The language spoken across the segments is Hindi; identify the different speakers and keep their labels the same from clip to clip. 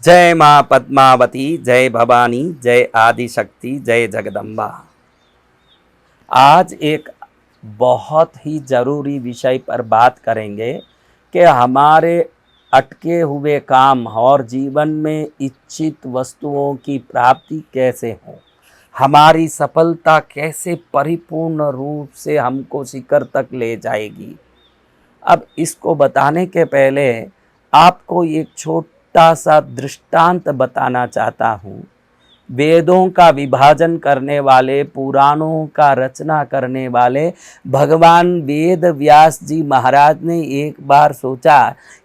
Speaker 1: जय माँ पद्मावती, जय भवानी, जय आदिशक्ति, जय जगदम्बा। आज एक बहुत ही ज़रूरी विषय पर बात करेंगे कि हमारे अटके हुए काम और जीवन में इच्छित वस्तुओं की प्राप्ति कैसे हो, हमारी सफलता कैसे परिपूर्ण रूप से हमको शिखर तक ले जाएगी। अब इसको बताने के पहले आपको एक छोटा सा दृष्टांत बताना चाहता हूँ। वेदों का विभाजन करने वाले, पुराणों का रचना करने वाले भगवान वेद व्यास जी महाराज ने एक बार सोचा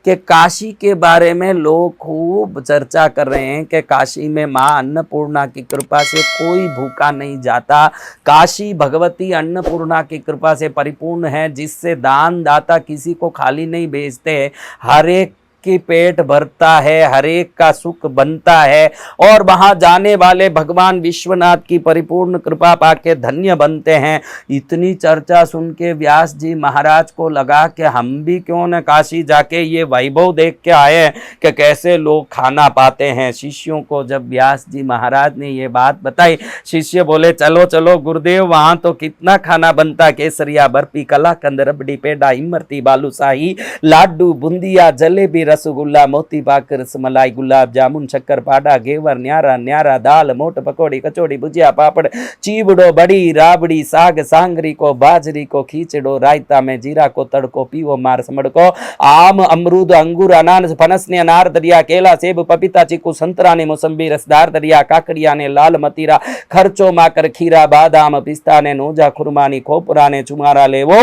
Speaker 1: कि काशी के बारे में लोग खूब चर्चा कर रहे हैं कि काशी में माँ अन्नपूर्णा की कृपा से कोई भूखा नहीं जाता। काशी भगवती अन्नपूर्णा की कृपा से परिपूर्ण है, जिससे दान दाता किसी को खाली नहीं भेजते, हर एक की पेट भरता है, हर एक का सुख बनता है और वहां जाने वाले भगवान विश्वनाथ की परिपूर्ण कृपा पाके धन्य बनते हैं। इतनी चर्चा सुन के व्यास जी महाराज को लगा कि हम भी क्यों न काशी जाके ये वैभव देख के आए कि कैसे लोग खाना पाते हैं। शिष्यों को जब व्यास जी महाराज ने ये बात बताई, शिष्य बोले चलो चलो गुरुदेव, वहां तो कितना खाना बनता, केसरिया, बर्फी, कलाकंद, रबड़ी, पेड़ा, इमरती, बालूशाही, लाडू, बूंदिया, जलेबी, रसगुल्ला, मोती पाक, रसमलाई, गुलाब जामुन, शक्कर पाडा, घेवर, न्यारा न्यारा, दाल, मोट, पकौड़ी, कचौड़ी, भुजिया, पापड़, चीवड़ो, बड़ी, राबड़ी, साग, सांगरी को, बाजरी को, खींचड़ो, रायता में जीरा को तड़को, पीवो मार समड़ को, आम, अमरूद, अंगूर, अनानास, फनस ने अनार दरिया, केला, सेब, पपीता, चीकू, संतरा ने मौसम्बी, रसदार दरिया, काकड़िया ने लाल मतीरा, खर्चो माकर, खीरा, बादाम, पिस्ता ने नोजा, खुरमानी, खोपरा ने चुमारा ले वो,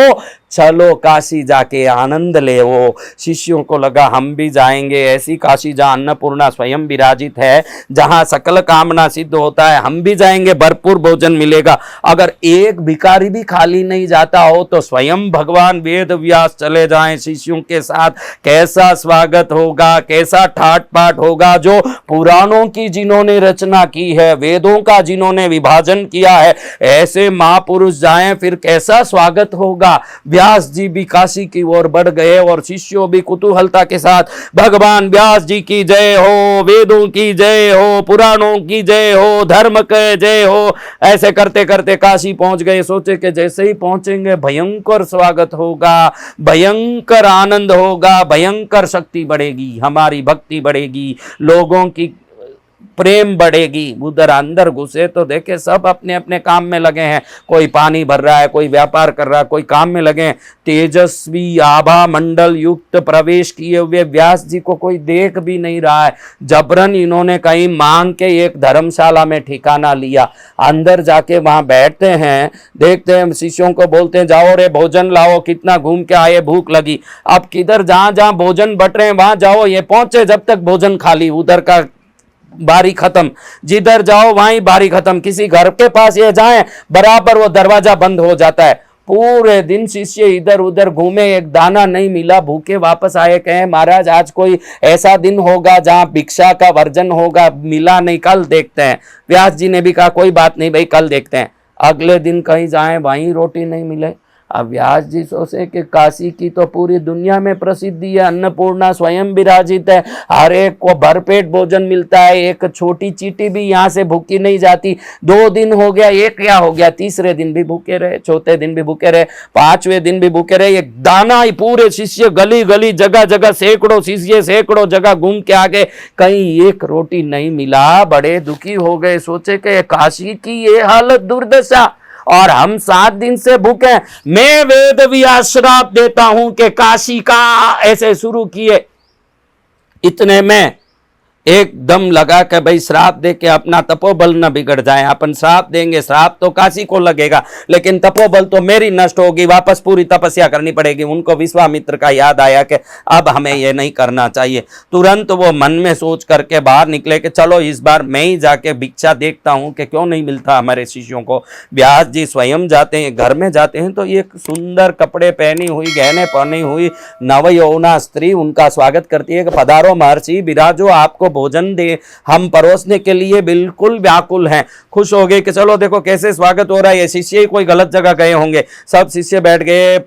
Speaker 1: चलो काशी जाके आनंद ले वो। शिष्यों को लगा हम भी जाएंगे, ऐसी काशी जहाँ अन्नपूर्णा स्वयं विराजित है, जहाँ सकल कामना सिद्ध होता है, हम भी जाएंगे, भरपूर भोजन मिलेगा। अगर एक भिखारी भी खाली नहीं जाता हो तो स्वयं भगवान वेद व्यास चले जाएं शिष्यों के साथ, कैसा स्वागत होगा, कैसा ठाट पाट होगा। जो पुराणों की जिन्होंने रचना की है, वेदों का जिन्होंने विभाजन किया है, ऐसे महापुरुष जाएं, फिर कैसा स्वागत होगा। व्यास जी भी काशी की ओर बढ़ गए और शिष्यों भी कुतूहलता के साथ भगवान व्यास जी की जय हो, वेदों की जय हो, पुराणों की जय हो, धर्म के जय हो, ऐसे करते करते काशी पहुंच गए। सोचे कि जैसे ही पहुंचेंगे भयंकर स्वागत होगा, भयंकर आनंद होगा, भयंकर शक्ति बढ़ेगी, हमारी भक्ति बढ़ेगी, लोगों की प्रेम बढ़ेगी। उधर अंदर घुसे तो देखे सब अपने अपने काम में लगे हैं, कोई पानी भर रहा है, कोई व्यापार कर रहा है, कोई काम में लगे हैं। तेजस्वी आभा मंडल युक्त प्रवेश किए हुए व्यास जी को कोई देख भी नहीं रहा है। जबरन इन्होंने कहीं मांग के एक धर्मशाला में ठिकाना लिया, अंदर जाके वहां बैठते हैं, देखते हैं, शिष्यों को बोलते हैं जाओ रे भोजन लाओ, कितना घूम के आए, भूख लगी। अब किधर जहां जहां भोजन बट रहे हैं वहां जाओ, ये पहुंचे जब तक भोजन खाली, उधर का बारी खत्म, जिधर जाओ वहीं बारी खत्म। किसी घर के पास ये जाएं, बराबर वो दरवाजा बंद हो जाता है। पूरे दिन शिष्य इधर उधर घूमे, एक दाना नहीं मिला, भूखे वापस आए, कहे महाराज आज कोई ऐसा दिन होगा जहां भिक्षा का वर्जन होगा, मिला नहीं, कल देखते हैं। व्यास जी ने भी कहा कोई बात नहीं भाई, कल देखते हैं। अगले दिन कहीं जाएं, वहीं रोटी नहीं मिले। अब व्यास जी सोचे कि काशी की तो पूरी दुनिया में प्रसिद्धि है, अन्नपूर्णा स्वयं विराजित है, हर एक को भरपेट भोजन मिलता है, एक छोटी चींटी भी यहाँ से भूखी नहीं जाती। 2 दिन हो गया, एक क्या हो गया, तीसरे दिन भी भूखे रहे, चौथे दिन भी भूखे रहे, 5वें दिन भी भूखे रहे। एक दाना ही, पूरे शिष्य गली गली जगह जगह सैकड़ों शिष्य सैकड़ों जगह घूम के आगे, कहीं एक रोटी नहीं मिला। बड़े दुखी हो गए, सोचे कि काशी की ये हालत दुर्दशा और हम 7 दिन से भूखे, मैं वेद व्यास श्राप देता हूं कि काशी का ऐसे शुरू किए। इतने में एकदम लगा कि भाई श्राप दे के अपना तपोबल न बिगड़ जाए, अपन श्राप देंगे, श्राप तो काशी को लगेगा लेकिन तपोबल तो मेरी नष्ट होगी, वापस पूरी तपस्या करनी पड़ेगी। उनको विश्वामित्र का याद आया कि अब हमें ये नहीं करना चाहिए। तुरंत वो मन में सोच करके बाहर निकले कि चलो इस बार मैं ही जाके भिक्षा देखता हूँ कि क्यों नहीं मिलता हमारे शिष्यों को। व्यास जी स्वयं जाते हैं, घर में जाते हैं तो एक सुंदर कपड़े पहनी हुई, गहने पहनी हुई नवयौवना स्त्री उनका स्वागत करती है कि पधारो महर्षि, विराजो, आपको भोजन दे, हम परोसने के लिए बिल्कुल व्याकुल हैं। खुश हो गए कि चलो देखो कैसे स्वागत हो रहा है, ये शिष्य ही कोई गलत जगह गए होंगे। सब शिष्य बैठ गए,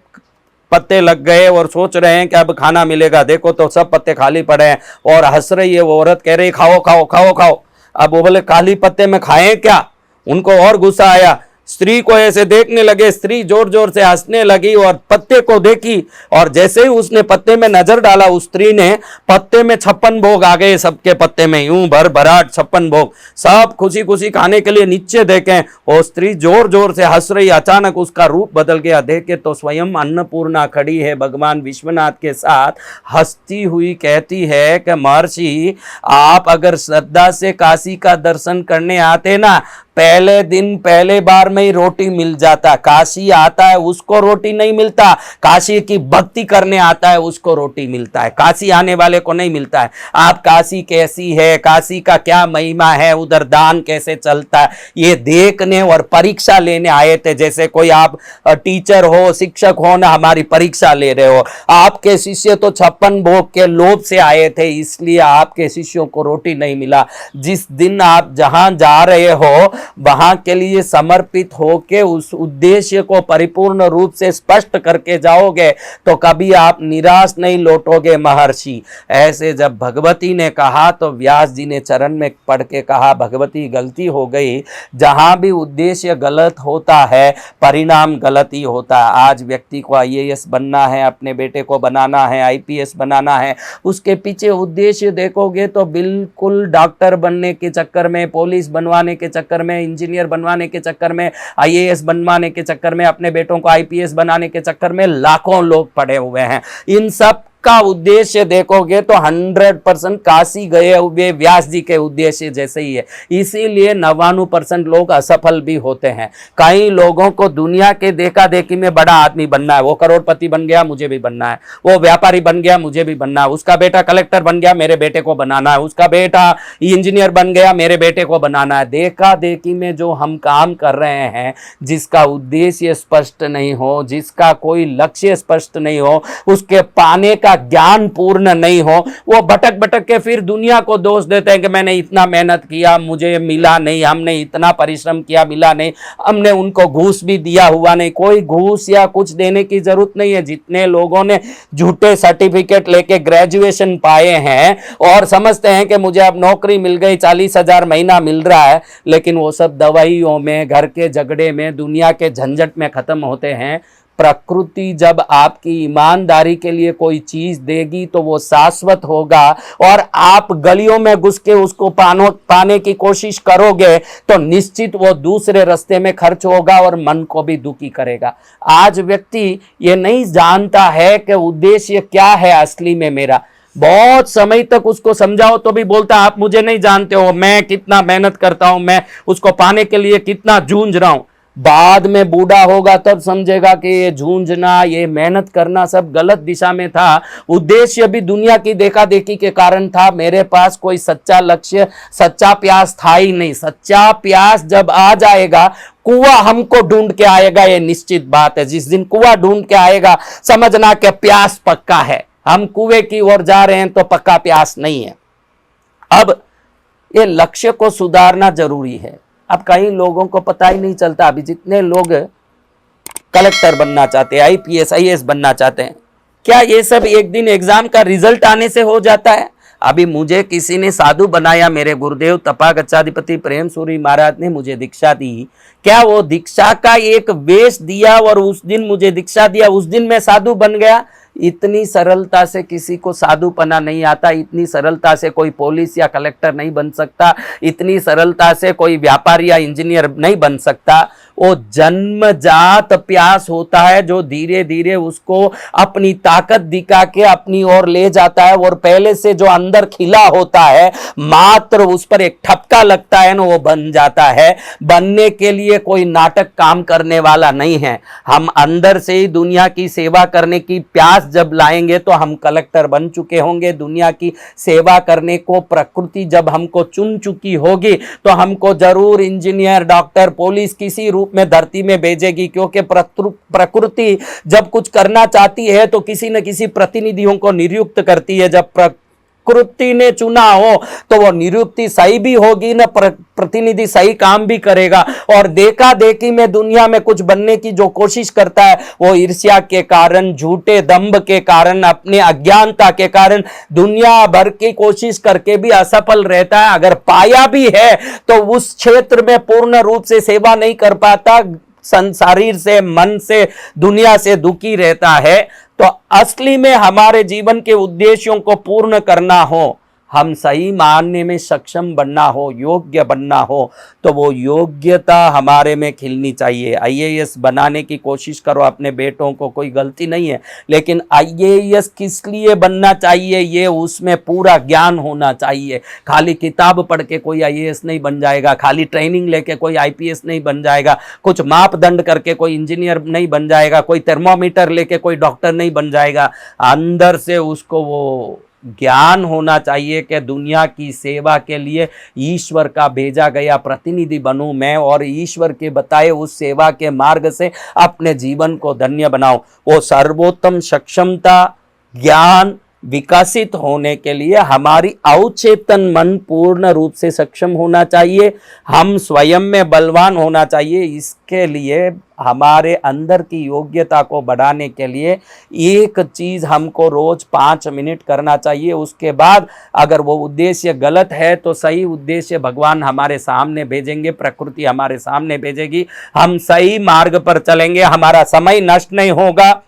Speaker 1: पत्ते लग गए और सोच रहे हैं कि अब खाना मिलेगा, देखो तो सब पत्ते खाली पड़े हैं और हंस रही है वो औरत, कह रही खाओ खाओ खाओ खाओ। अब वो बोले खाली पत्ते में खाएं क्या? उनको और गुस्सा आया, स्त्री को ऐसे देखने लगे, स्त्री जोर जोर से हंसने लगी और पत्ते को देखी, और जैसे ही उसने पत्ते में नजर डाला उस स्त्री ने, पत्ते में 56 भोग आ गए, सबके पत्ते में यूं भर भराट 56 भोग, सब खुशी खुशी खाने के लिए नीचे देखें। वो स्त्री जोर जोर से हंस रही, अचानक उसका रूप बदल गया, देखे तो स्वयं अन्नपूर्णा खड़ी है भगवान विश्वनाथ के साथ, हंसती हुई कहती है कि महर्षि आप अगर श्रद्धा से काशी का दर्शन करने आते ना, पहले दिन पहले बार में ही रोटी मिल जाता। काशी आता है उसको रोटी नहीं मिलता, काशी की भक्ति करने आता है उसको रोटी मिलता है, काशी आने वाले को नहीं मिलता है। आप काशी कैसी है, काशी का क्या महिमा है, उधर दान कैसे चलता है, ये देखने और परीक्षा लेने आए थे। जैसे कोई आप टीचर हो, शिक्षक हो ना, हमारी परीक्षा ले रहे हो। आपके शिष्य तो 56 भोग के लोभ से आए थे, इसलिए आपके शिष्यों को रोटी नहीं मिला। जिस दिन आप जहां जा रहे हो वहां के लिए समर्पित होके उस उद्देश्य को परिपूर्ण रूप से स्पष्ट करके जाओगे तो कभी आप निराश नहीं लौटोगे महर्षि। ऐसे जब भगवती ने कहा तो व्यास जी ने चरण में पढ़ के कहा, भगवती गलती हो गई, जहां भी उद्देश्य गलत होता है परिणाम गलत ही होता है। आज व्यक्ति को IAS बनना है, अपने बेटे को बनाना है IPS बनाना है, उसके पीछे उद्देश्य देखोगे तो बिल्कुल डॉक्टर बनने के चक्कर में, पुलिस बनवाने के चक्कर में, इंजीनियर बनवाने के चक्कर में, IAS बनवाने के चक्कर में, अपने बेटों को IPS बनाने के चक्कर में लाखों लोग पड़े हुए हैं। इन सब का उद्देश्य देखोगे तो 100% काशी गए हुए व्यास जी के उद्देश्य जैसे ही है। इसीलिए 99% लोग असफल भी होते हैं। कई लोगों को दुनिया के देखा देखी में बड़ा आदमी बनना है, वो करोड़पति बन गया मुझे भी बनना है, वो व्यापारी बन गया मुझे भी बनना है, उसका बेटा कलेक्टर बन गया मेरे बेटे को बनाना है, उसका बेटा इंजीनियर बन गया मेरे बेटे को बनाना है। देखा देखी में जो हम काम कर रहे हैं, जिसका उद्देश्य स्पष्ट नहीं हो, जिसका कोई लक्ष्य स्पष्ट नहीं हो, उसके पाने का ज्ञान पूर्ण नहीं हो, वो भटक भटक के फिर दुनिया को दोष देते हैं कि मैंने इतना मेहनत किया मुझे मिला नहीं, हमने इतना परिश्रम किया मिला नहीं, हमने उनको घूस भी दिया हुआ नहीं। कोई घूस या कुछ देने की जरूरत नहीं है। जितने लोगों ने झूठे सर्टिफिकेट लेके ग्रेजुएशन पाए हैं और समझते हैं कि मुझे अब नौकरी मिल गई, 40,000 महीना मिल रहा है, लेकिन वो सब दवाइयों में, घर के झगड़े में, दुनिया के झंझट में खत्म होते हैं। प्रकृति जब आपकी ईमानदारी के लिए कोई चीज देगी तो वो शाश्वत होगा, और आप गलियों में घुस के उसको पाने की कोशिश करोगे तो निश्चित वो दूसरे रास्ते में खर्च होगा और मन को भी दुखी करेगा। आज व्यक्ति ये नहीं जानता है कि उद्देश्य क्या है असली में मेरा। बहुत समय तक उसको समझाओ तो भी बोलता आप मुझे नहीं जानते हो, मैं कितना मेहनत करता हूं, मैं उसको पाने के लिए कितना जूझ रहा हूं। बाद में बूढ़ा होगा तब समझेगा कि ये झूंझना, ये मेहनत करना सब गलत दिशा में था। उद्देश्य भी दुनिया की देखा देखी के कारण था। मेरे पास कोई सच्चा लक्ष्य, सच्चा प्यास था ही नहीं। सच्चा प्यास जब आ जाएगा, कुआं हमको ढूंढ के आएगा, ये निश्चित बात है। जिस दिन कुआं ढूंढ के आएगा समझना कि प्यास पक्का है। हम कुएं की ओर जा रहे हैं तो पक्का प्यास नहीं है। अब ये लक्ष्य को सुधारना जरूरी है। अब कई लोगों को पता ही नहीं चलता। अभी जितने लोग कलेक्टर बनना चाहते हैं, IPS IAS बनना चाहते हैं, क्या ये सब एक दिन एग्जाम का रिजल्ट आने से हो जाता है? अभी मुझे किसी ने साधु बनाया, मेरे गुरुदेव तपागच्छाधिपति प्रेम सूरी महाराज ने मुझे दीक्षा दी। क्या वो दीक्षा का एक वेश दिया और उस दिन मुझे दीक्षा दिया, उस दिन मैं साधु बन गया? इतनी सरलता से किसी को साधुपना नहीं आता। इतनी सरलता से कोई पुलिस या कलेक्टर नहीं बन सकता। इतनी सरलता से कोई व्यापारी या इंजीनियर नहीं बन सकता। वो जन्मजात प्यास होता है जो धीरे धीरे उसको अपनी ताकत दिखा के अपनी ओर ले जाता है। और पहले से जो अंदर खिला होता है, मात्र उस पर एक ठपका लगता है ना, वो बन जाता है। बनने के लिए कोई नाटक काम करने वाला नहीं है। हम अंदर से ही दुनिया की सेवा करने की प्यास जब लाएंगे तो हम कलेक्टर बन चुके होंगे। दुनिया की सेवा करने को प्रकृति जब हमको चुन चुकी होगी तो हमको जरूर इंजीनियर, डॉक्टर, पुलिस किसी रूप में धरती में भेजेगी। क्योंकि प्रकृति जब कुछ करना चाहती है तो किसी न किसी प्रतिनिधियों को नियुक्त करती है। जब प्रकृति ने चुना हो तो वो निरुक्ति सही भी होगी ना, प्रतिनिधि सही काम भी करेगा। और देखा देखी में दुनिया में कुछ बनने की जो कोशिश करता है वो ईर्ष्या के कारण, झूठे दंभ के कारण, अपने अज्ञानता के कारण दुनिया भर की कोशिश करके भी असफल रहता है। अगर पाया भी है तो उस क्षेत्र में पूर्ण रूप से सेवा नहीं कर पाता, शरीर से, मन से, दुनिया से दुखी रहता है। तो असली में हमारे जीवन के उद्देश्यों को पूर्ण करना हो, हम सही मानने में सक्षम बनना हो, योग्य बनना हो, तो वो योग्यता हमारे में खिलनी चाहिए। आईएएस बनाने की कोशिश करो अपने बेटों को, कोई गलती नहीं है, लेकिन आईएएस किस लिए बनना चाहिए ये उसमें पूरा ज्ञान होना चाहिए। खाली किताब पढ़ के कोई आईएएस नहीं बन जाएगा, खाली ट्रेनिंग लेके कोई आईपीएस नहीं बन जाएगा, कुछ मापदंड करके कोई इंजीनियर नहीं बन जाएगा, कोई थर्मोमीटर लेके कोई डॉक्टर नहीं बन जाएगा। अंदर से उसको वो ज्ञान होना चाहिए कि दुनिया की सेवा के लिए ईश्वर का भेजा गया प्रतिनिधि बनूं मैं, और ईश्वर के बताए उस सेवा के मार्ग से अपने जीवन को धन्य बनाऊं। वो सर्वोत्तम सक्षमता, ज्ञान विकसित होने के लिए हमारी अवचेतन मन पूर्ण रूप से सक्षम होना चाहिए, हम स्वयं में बलवान होना चाहिए। इसके लिए हमारे अंदर की योग्यता को बढ़ाने के लिए एक चीज हमको रोज 5 मिनट करना चाहिए। उसके बाद अगर वो उद्देश्य गलत है तो सही उद्देश्य भगवान हमारे सामने भेजेंगे, प्रकृति हमारे सामने भेजेगी, हम सही मार्ग पर चलेंगे, हमारा समय नष्ट नहीं होगा।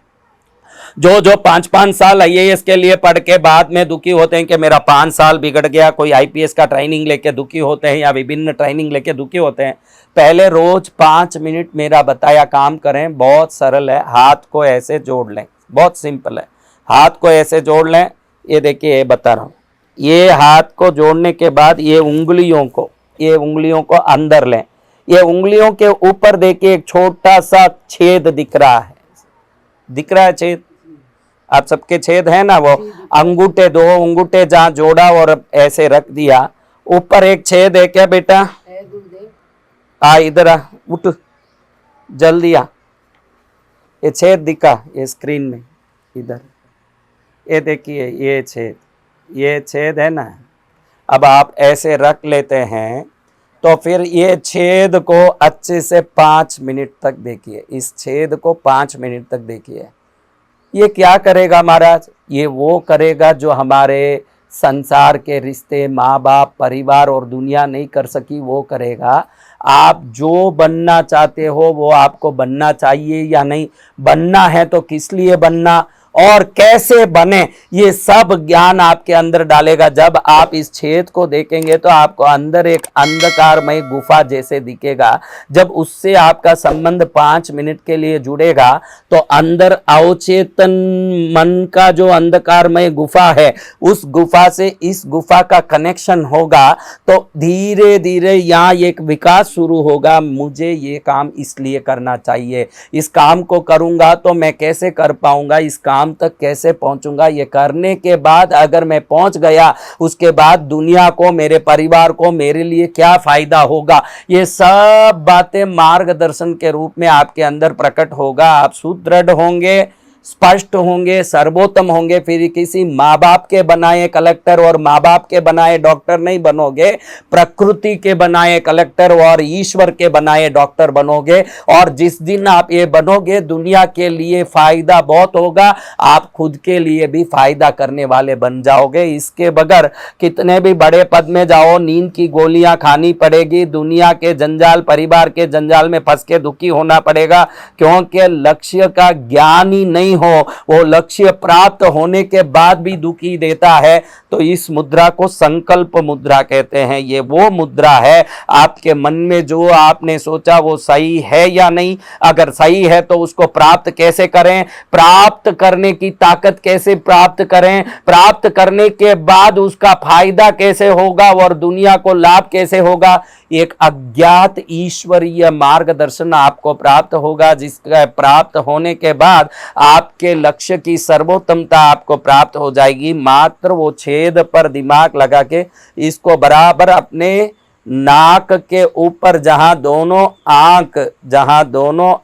Speaker 1: जो 5-5 साल आईएएस के लिए पढ़ के बाद में दुखी होते हैं कि मेरा 5 साल बिगड़ गया, कोई आईपीएस का ट्रेनिंग लेके दुखी होते हैं या विभिन्न ट्रेनिंग लेके दुखी होते हैं, पहले रोज 5 मिनट मेरा बताया काम करें। बहुत सरल है, हाथ को ऐसे जोड़ लें, बहुत सिंपल है, हाथ को ऐसे जोड़ लें। ये देखिए, ये बता रहा हूँ, ये हाथ को जोड़ने के बाद ये उंगलियों को अंदर लें। ये उंगलियों के ऊपर देखिए एक छोटा सा छेद दिख रहा है छेद, आप सबके छेद है ना, वो अंगूठे, 2 अंगूठे जहां जोड़ा और ऐसे रख दिया, ऊपर एक छेद है क्या बेटा? आ इधर आ, उठ जल्दी आ, ये छेद दिखा ये स्क्रीन में, इधर ये देखिए, ये छेद है ना। अब आप ऐसे रख लेते हैं तो फिर ये छेद को अच्छे से 5 मिनट तक देखिए, इस छेद को 5 मिनट तक देखिए। ये क्या करेगा महाराज? ये वो करेगा जो हमारे संसार के रिश्ते, माँ बाप, परिवार और दुनिया नहीं कर सकी, वो करेगा। आप जो बनना चाहते हो वो आपको बनना चाहिए या नहीं, बनना है तो किस लिए बनना और कैसे बने, ये सब ज्ञान आपके अंदर डालेगा। जब आप इस छेद को देखेंगे तो आपको अंदर एक अंधकारमय गुफा जैसे दिखेगा। जब उससे आपका संबंध 5 मिनट के लिए जुड़ेगा तो अंदर अवचेतन मन का जो अंधकारमय गुफा है, उस गुफा से इस गुफा का कनेक्शन होगा, तो धीरे धीरे यहाँ एक विकास शुरू होगा। मुझे ये काम इसलिए करना चाहिए, इस काम को करूँगा तो मैं कैसे कर पाऊँगा, इस काम तक कैसे पहुंचूंगा। ये करने के बाद अगर मैं पहुंच गया, उसके बाद दुनिया को, मेरे परिवार को, मेरे लिए क्या फायदा होगा, ये सब बातें मार्गदर्शन के रूप में आपके अंदर प्रकट होगा। आप सुदृढ़ होंगे, स्पष्ट होंगे, सर्वोत्तम होंगे। फिर किसी माँ बाप के बनाए कलेक्टर और माँ बाप के बनाए डॉक्टर नहीं बनोगे, प्रकृति के बनाए कलेक्टर और ईश्वर के बनाए डॉक्टर बनोगे। और जिस दिन आप ये बनोगे, दुनिया के लिए फायदा बहुत होगा, आप खुद के लिए भी फायदा करने वाले बन जाओगे। इसके बगैर कितने भी बड़े पद में जाओ, नींद की गोलियां खानी पड़ेगी, दुनिया के जंजाल, परिवार के जंजाल में फंस के दुखी होना पड़ेगा, क्योंकि लक्ष्य का ज्ञान ही नहीं हो, वो लक्ष्य प्राप्त होने के बाद भी दुखी देता है। तो इस मुद्रा को संकल्प मुद्रा कहते हैं। ये वो मुद्रा है, आपके मन में जो आपने सोचा वो सही है या नहीं, अगर सही है तो उसको प्राप्त कैसे करें, प्राप्त करने की ताकत कैसे प्राप्त करें, प्राप्त करने के बाद उसका फायदा कैसे होगा और दुनिया को लाभ कैसे होगा, एक अज्ञात ईश्वरीय मार्गदर्शन आपको प्राप्त होगा, जिसका प्राप्त होने के बाद आपके लक्ष्य की सर्वोत्तमता आपको प्राप्त हो जाएगी। मात्र वो छेद पर दिमाग लगा के इसको बराबर अपने नाक के ऊपर, जहां दोनों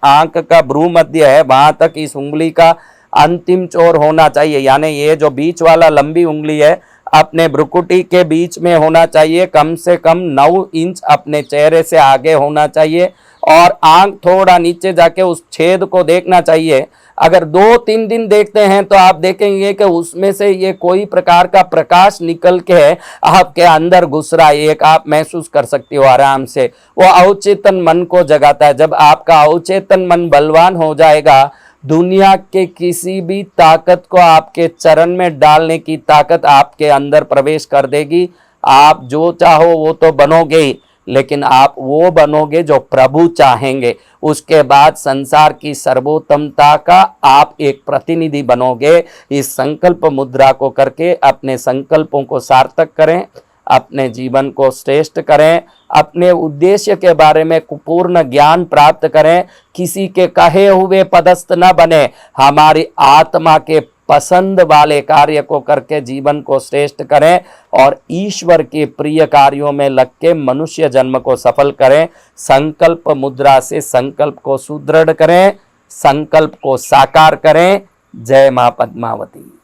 Speaker 1: आंख का भ्रू मध्य है, वहां तक इस उंगली का अंतिम छोर होना चाहिए। यानी ये जो बीच वाला लंबी उंगली है, अपने भ्रुकुटी के बीच में होना चाहिए, कम से कम 9 इंच अपने चेहरे से आगे होना चाहिए, और आंख थोड़ा नीचे जाके उस छेद को देखना चाहिए। अगर 2-3 दिन देखते हैं तो आप देखेंगे कि उसमें से ये कोई प्रकार का प्रकाश निकल के आपके अंदर घुस रहा है, एक आप महसूस कर सकते हो आराम से। वो अवचेतन मन को जगाता है। जब आपका अवचेतन मन बलवान हो जाएगा, दुनिया के किसी भी ताकत को आपके चरण में डालने की ताकत आपके अंदर प्रवेश कर देगी। आप जो चाहो वो तो बनोगे ही, लेकिन आप वो बनोगे जो प्रभु चाहेंगे। उसके बाद संसार की सर्वोत्तमता का आप एक प्रतिनिधि बनोगे। इस संकल्प मुद्रा को करके अपने संकल्पों को सार्थक करें, अपने जीवन को श्रेष्ठ करें, अपने उद्देश्य के बारे में पूर्ण ज्ञान प्राप्त करें। किसी के कहे हुए पदस्थ न बने, हमारी आत्मा के पसंद वाले कार्य को करके जीवन को श्रेष्ठ करें और ईश्वर के प्रिय कार्यों में लग के मनुष्य जन्म को सफल करें। संकल्प मुद्रा से संकल्प को सुदृढ़ करें, संकल्प को साकार करें। जय मां पद्मावती।